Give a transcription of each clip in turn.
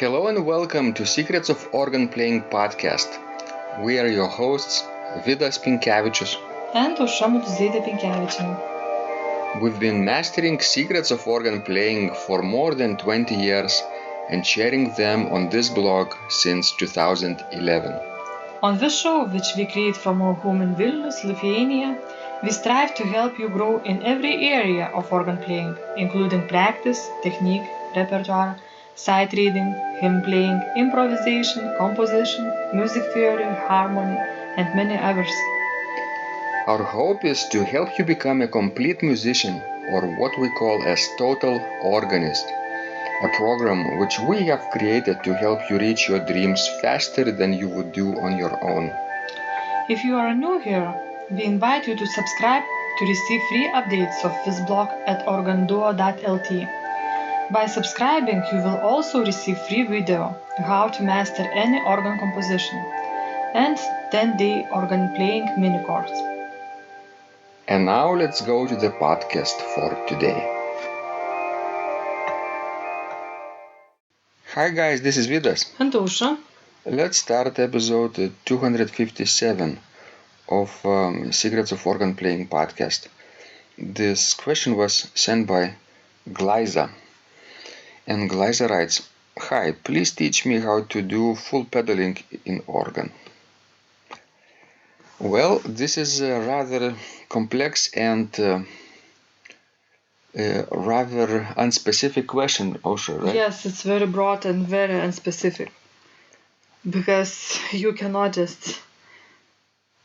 Hello and welcome to Secrets of Organ Playing podcast. We are your hosts, Vidas Pinkevičius and Aušra Pinkevičienė. We've been mastering secrets of organ playing for more than 20 years and sharing them on this blog since 2011. On this show, which we create from our home in Vilnius, Lithuania, we strive to help you grow in every area of organ playing, including practice, technique, repertoire, sight reading, hymn playing, improvisation, composition, music theory, harmony, and many others. Our hope is to help you become a complete musician, or what we call as total organist, a program which we have created to help you reach your dreams faster than you would do on your own. If you are new here, we invite you to subscribe to receive free updates of this blog at organduo.lt. By subscribing, you will also receive free video how to master any organ composition and 10-day organ playing mini course. And now let's go to the podcast for today. Hi guys, this is Vidas. And Aušra. Let's start episode 257 of Secrets of Organ Playing podcast. This question was sent by Glaiza. And Glaiza writes, "Hi, please teach me how to do full pedaling in organ." Well, this is a rather complex and rather unspecific question, Aušra, right? Yes, it's very broad and very unspecific. Because you cannot just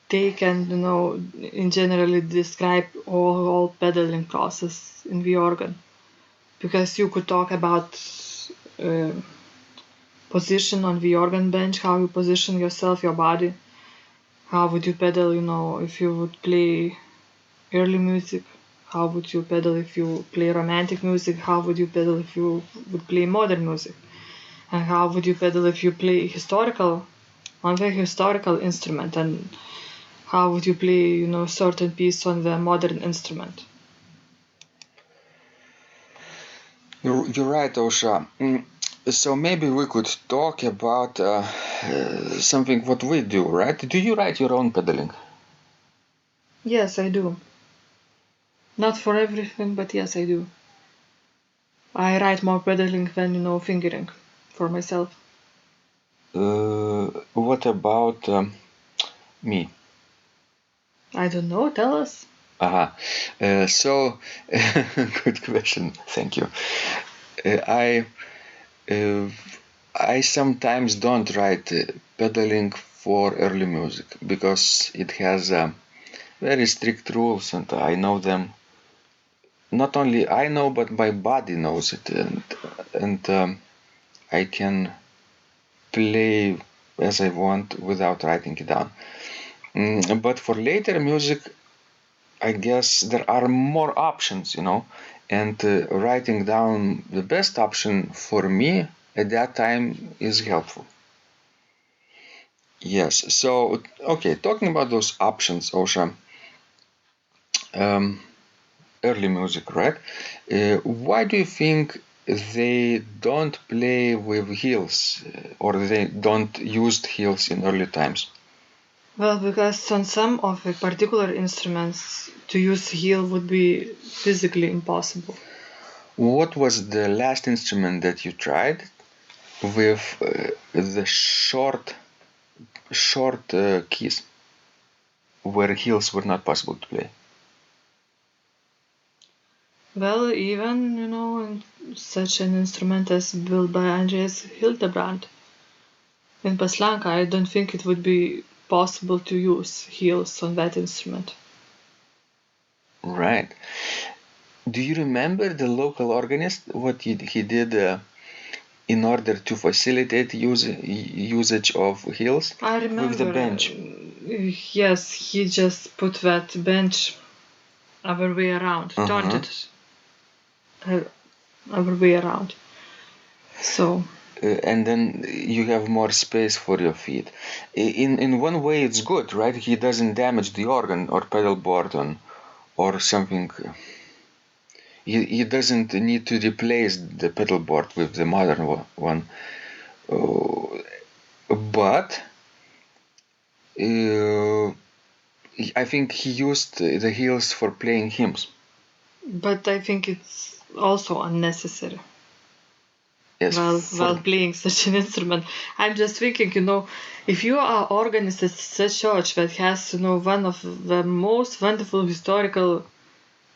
take and, in generally describe all pedaling process in the organ. Because you could talk about position on the organ bench, how you position yourself, your body, how would you pedal, if you would play early music, how would you pedal if you play romantic music, how would you pedal if you would play modern music, and how would you pedal if you play on the historical instrument, and how would you play, certain piece on the modern instrument. You're right, Aušra. So maybe we could talk about something what we do, right? Do you write your own pedaling? Yes, I do. Not for everything, but yes, I do. I write more pedaling than, fingering for myself. What about me? I don't know, tell us. So, good question. Thank you. I sometimes don't write pedaling for early music because it has very strict rules and I know them. Not only I know, but my body knows it, and I can play as I want without writing it down. But for later music, I guess there are more options, and writing down the best option for me at that time is helpful. Yes, so, okay, talking about those options, Aušra, early music, right? Why do you think they don't play with heels or they don't use heels in early times? Well, because on some of the particular instruments, to use heel would be physically impossible. What was the last instrument that you tried with the short keys where heels were not possible to play? Well, even, in such an instrument as built by Andreas Hildebrand in Paslanka, I don't think it would be possible to use heels on that instrument. Right. Do you remember the local organist, what he did in order to facilitate usage of heels? I remember. With the bench. Yes, he just put that bench other way around, turned it other way around. So. And then you have more space for your feet. In one way, it's good, right? He doesn't damage the organ or pedal board or something. He doesn't need to replace the pedal board with the modern one. But I think he used the heels for playing hymns. But I think it's also unnecessary Yes, while playing such an instrument. I'm just thinking, if you are organist at such church that has, one of the most wonderful historical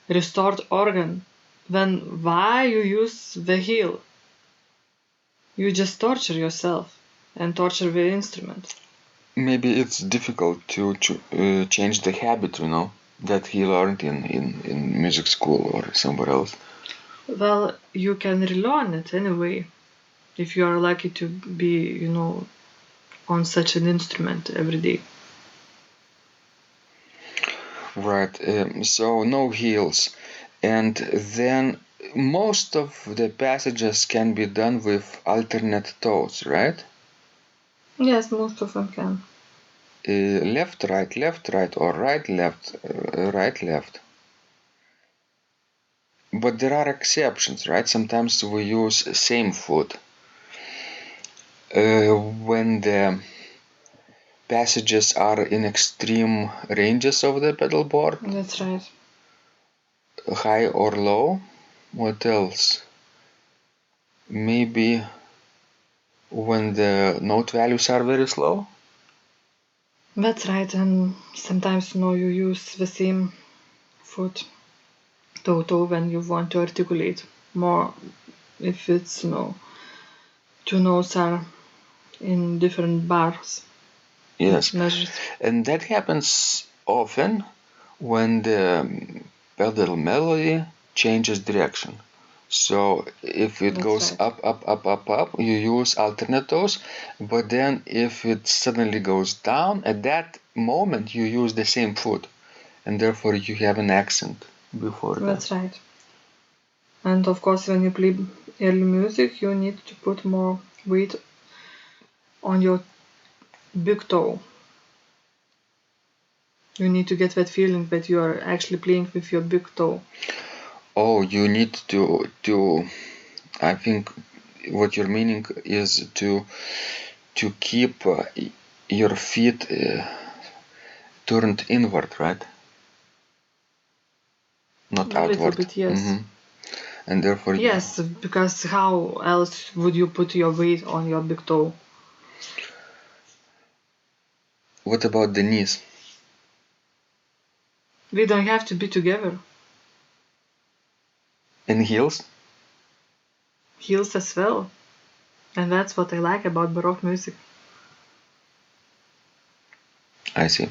restored organ, then why you use the heel? You just torture yourself and torture the instrument. maybe it's difficult to change the habit, that he learned in music school or somewhere else. Well, you can relearn it anyway if you are lucky to be, on such an instrument every day. Right. So no heels, and then most of the passages can be done with alternate toes, right? Yes, most of them can. Left, right, or right, left, right, left. But there are exceptions, right? Sometimes we use same foot when the passages are in extreme ranges of the pedal board. That's right. High or low. What else? Maybe when the note values are very slow. That's right, and sometimes you use the same foot toe when you want to articulate more. If it's two notes are in different bars. Yes, Measures. and that happens often when the pedal melody changes direction. So if it That's goes right. up, you use alternate toes. But then if it suddenly goes down, at that moment you use the same foot, and therefore you have an accent before that. That's right. And of course, when you play early music, you need to put more weight on your big toe. You need to get that feeling that you are actually playing with your big toe. Oh, you need to. I think what you're meaning is to keep your feet turned inward, right? Not A outward. little bit, yes. And therefore. Yes, because how else would you put your weight on your big toe? What about the knees? We don't have to be together. In heels? Heels as well. And that's what I like about Baroque music. I see.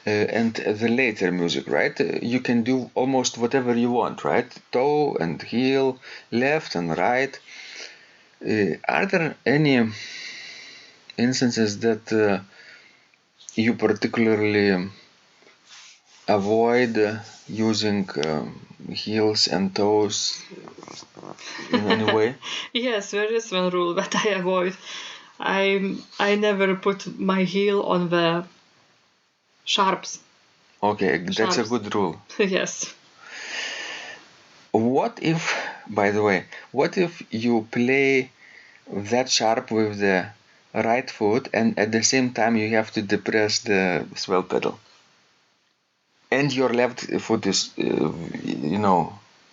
And the later music, right? You can do almost whatever you want, right? Toe and heel, left and right. Are there any instances that you particularly avoid using heels and toes in any way? Yes, there is one rule that I avoid. I never put my heel on the sharps. Okay, that's a Sharps. good rule. Yes. What if, by the way, what if you play that sharp with the right foot and at the same time you have to depress the swell pedal? And your left foot is,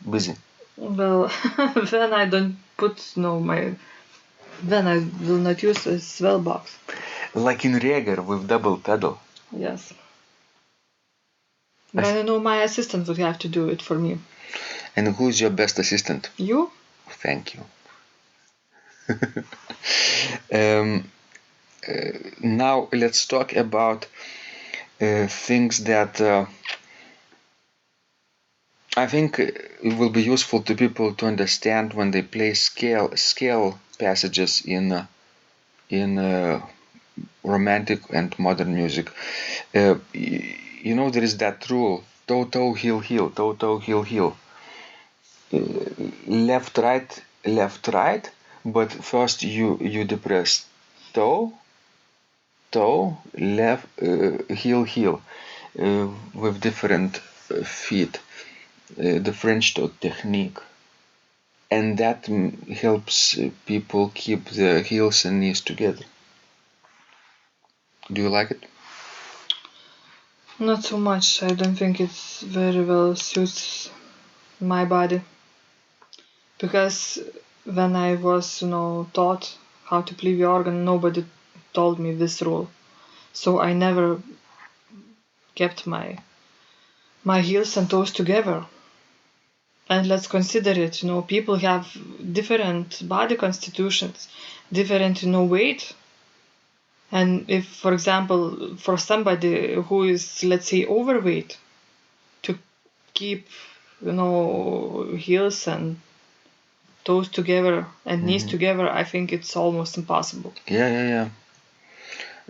busy. Well, then I don't put then I will not use a swell box. Like in Reger with double pedal. Yes. Then my assistant would have to do it for me. And who's your best assistant? You? Thank you. Now let's talk about things that I think it will be useful to people to understand when they play scale passages in romantic and modern music. There is that rule: toe toe heel heel, toe toe heel heel. Left right, but first you depress toe left heel heel with different feet. The French toe technique. and that helps people keep the heels and knees together. Do you like it? Not so much. I don't think it's very well suits my body. Because when I was, taught how to play the organ, nobody told me this rule. So I never kept my heels and toes together. And let's consider it, people have different body constitutions, different, weight. And if, for example, for somebody who is, let's say, overweight, to keep, heels and toes together and knees together, I think it's almost impossible. Yeah.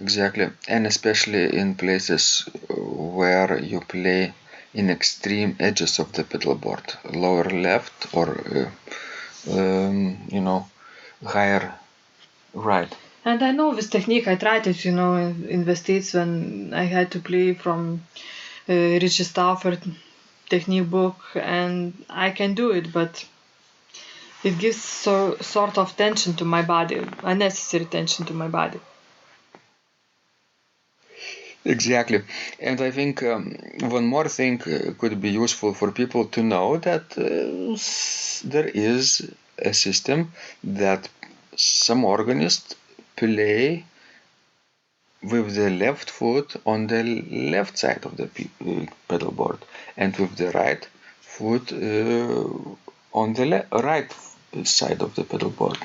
Exactly. And especially in places where you play in extreme edges of the pedal board, lower left or higher right. And I know this technique. I tried it, in the States when I had to play from Richie Stauffer technique book, and I can do it, but it gives sort of tension to my body, unnecessary tension to my body. Exactly. And I think one more thing could be useful for people to know that there is a system that some organists play with the left foot on the left side of the pedal board and with the right foot on the right side of the pedal board.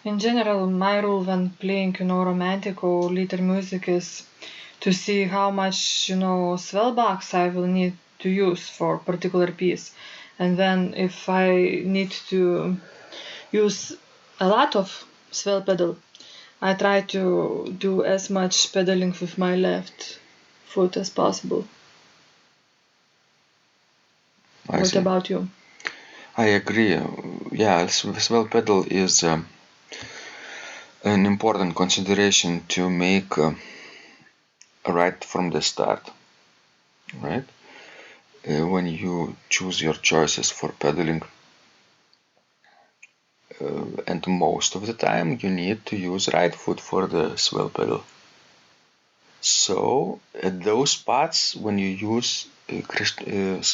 In general, my rule when playing, romantic or lieder music is to see how much, swellbacks I will need to use for a particular piece. And then if I need to use a lot of swell pedal, I try to do as much pedaling with my left foot as possible. What about you? I agree. Yeah, swell pedal is an important consideration to make right from the start, right? When you choose your choices for pedaling, and most of the time you need to use right foot for the swell pedal. So at those spots when you use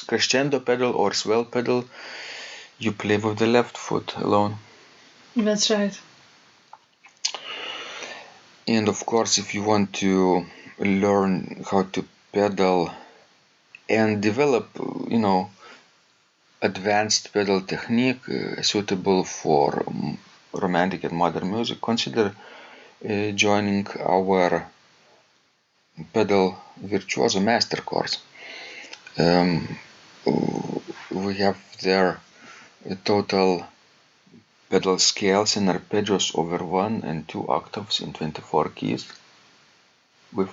crescendo pedal or swell pedal, you play with the left foot alone. That's right. And of course, if you want to learn how to pedal and develop, advanced pedal technique suitable for romantic and modern music, consider joining our pedal virtuoso master course. We have there total pedal scales and arpeggios over 1 and 2 octaves in 24 keys with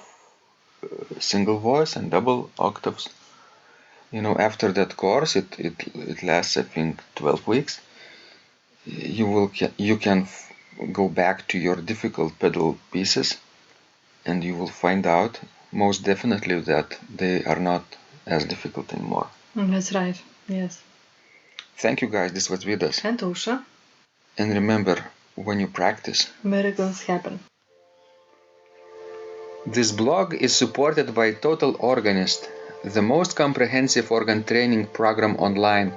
single voice and double octaves. After that course, it lasts, I think, 12 weeks. You can go back to your difficult pedal pieces, and you will find out most definitely that they are not as difficult anymore. That's right. Yes. Thank you, guys. This was Vidas. And Usha. And remember, when you practice, miracles happen. This blog is supported by Total Organist, the most comprehensive organ training program online,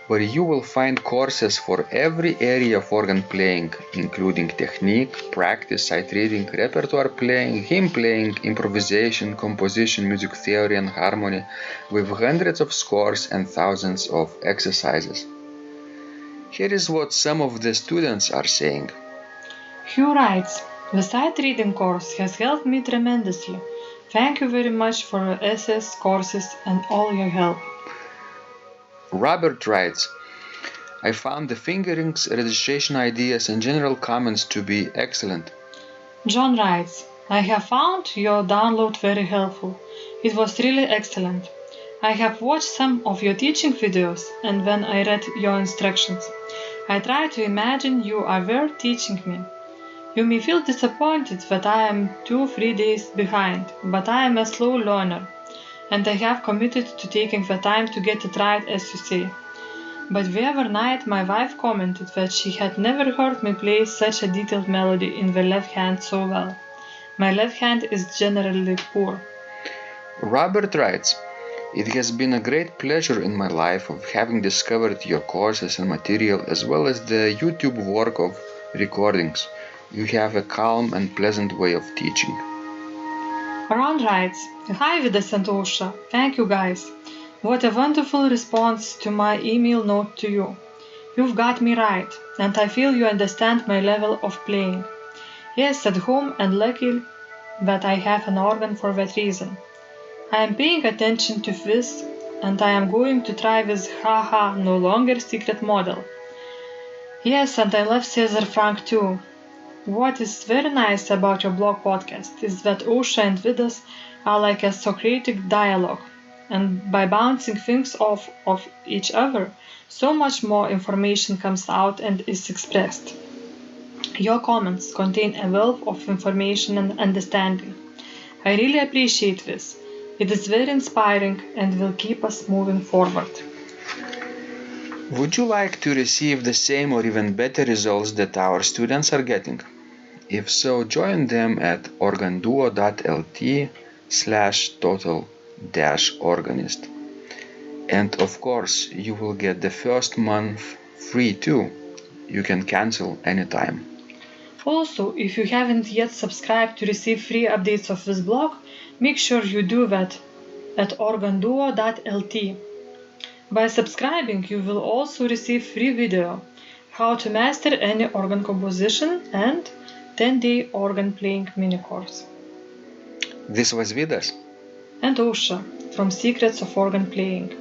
where you will find courses for every area of organ playing, including technique, practice, sight reading, repertoire playing, hymn playing, improvisation, composition, music theory and harmony, with hundreds of scores and thousands of exercises. Here is what some of the students are saying. Hugh writes, "The sight reading course has helped me tremendously. Thank you very much for your SS courses and all your help." Robert writes, I found the fingerings, registration ideas and general comments to be excellent. John writes, "I have found your download very helpful. It was really excellent. I have watched some of your teaching videos, and when I read your instructions, I tried to imagine you are there teaching me. You may feel disappointed that I am 2-3 days behind, but I am a slow learner, and I have committed to taking the time to get it right as you say. But the other night my wife commented that she had never heard me play such a detailed melody in the left hand so well. My left hand is generally poor. Robert writes, it has been a great pleasure in my life of having discovered your courses and material as well as the YouTube work of recordings. You have a calm and pleasant way of teaching. Ron writes, Hi Vidas and Ausra, thank you guys. What a wonderful response to my email note to you. You've got me right, and I feel you understand my level of playing. Yes, at home and lucky that I have an organ for that reason. I am paying attention to this, and I am going to try this haha no longer secret model. Yes, and I love Cesar Frank too. What is very nice about your blog podcast is that Ausra and Vidas are like a Socratic dialogue, and by bouncing things off of each other, so much more information comes out and is expressed. Your comments contain a wealth of information and understanding. I really appreciate this. It is very inspiring and will keep us moving forward. Would you like to receive the same or even better results that our students are getting? If so, join them at organduo.lt/total-organist. And of course, you will get the first month free too. You can cancel anytime. Also, if you haven't yet subscribed to receive free updates of this blog, make sure you do that at organduo.lt. By subscribing, you will also receive free video, how to master any organ composition and 10-day organ playing mini course. This was Vidas. And Ausra from Secrets of Organ Playing.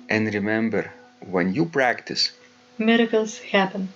And remember, when you practice, miracles happen.